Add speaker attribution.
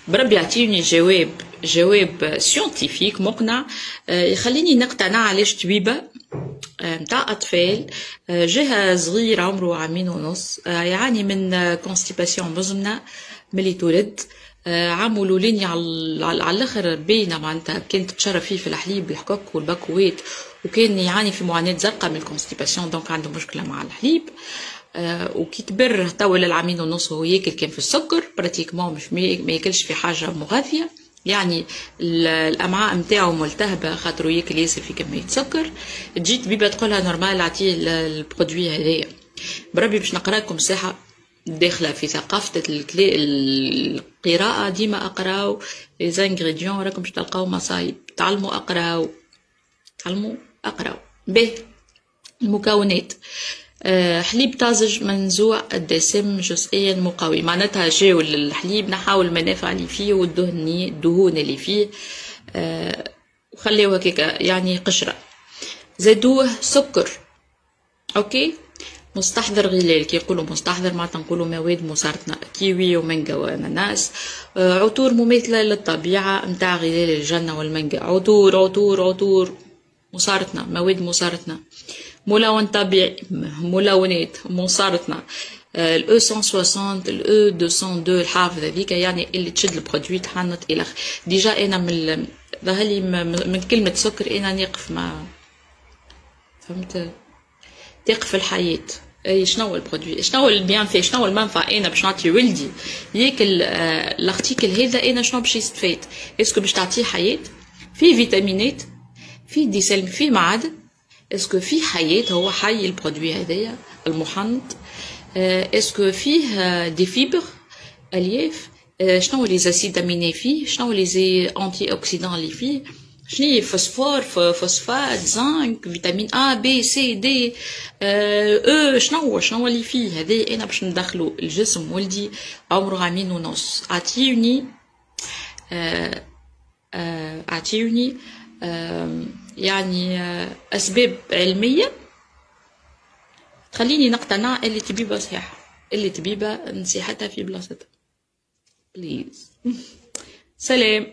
Speaker 1: بربي يعطيني جواب سيونتيفيك مقنع يخليني نقتنع علاش طبيبة متاع أطفال جهة صغير عمره عامين ونص يعاني من كونستيباسيون مزمنة ملي تولد. عملوا لينيا على الاخر باينه معناتها كانت تشرب فيه في الحليب الحكوك والبكوات وكان يعاني في معاناه زرقاء من الكونستيباسيون دونك عنده مشكله مع الحليب. وكي كبر تو العامين ونص هو ياكل كان في السكر براتيكمون مش ما ياكلش في حاجه مغذيه يعني الامعاء نتاعو ملتهبه خاطر ياكل ياسر في كميه سكر. تجي طبيبه تقولها نورمال عطيه البرودوي هذايا. بربي باش نقرا لكم ساحه داخله في ثقافه القراءه ديما اقراو لي زانغريديون راكم باش تلقاو مصايب. تعلموا اقراو به المكونات. حليب طازج منزوع الدسم جزئيا مقوي معناتها جاو الحليب نحاو المنافع اللي فيه والدهون اللي فيه وخليوه هكاكا يعني قشره. زادوه سكر اوكي مستحضر غلال كي يقولوا مستحضر معناتها نقولوا مواد مسرطنه كيوي ومانجا واناناس. عطور مماثله للطبيعه نتاع غلال الجنه والمانجا. عطور مسرطنه مواد مسرطنه. ملون طبيعي ملونات مسرطنه. ال E160 ال E202 الحافظه هذيك يعني اللي تشد البرودوي تحنط الى ديجا انا من ظهرلي من كلمه سكر انا نقف ما فهمت تقف الحياه. اي شنو البرودوي شنو البيان في شنو المنفعه انا باش نعطي ولدي ياكل الارتيكل هذا انا شنو باش يستفاد. اسكو باش تعطيه حياه فيه فيتامينات فيه ديسلم فيه معادن اسكو فيه حياه هو حي البرودوي هذايا المحنط. اسكو فيه دي فيبر الياف شنو لي زاسيد اميني فيه شنو لي زي انتي اوكسيدان اللي فيه شنو فوسفور فوسفات زنك فيتامين A B C D شنو اللي فيه هذا انا باش ندخلو الجسم ولدي عمره عامين ونص. اعطيوني يعني اسباب علميه تخليني نقتنع اللي طبيبه صحيحه اللي طبيبه نصيحتها في بلاصتها بليز. سلام.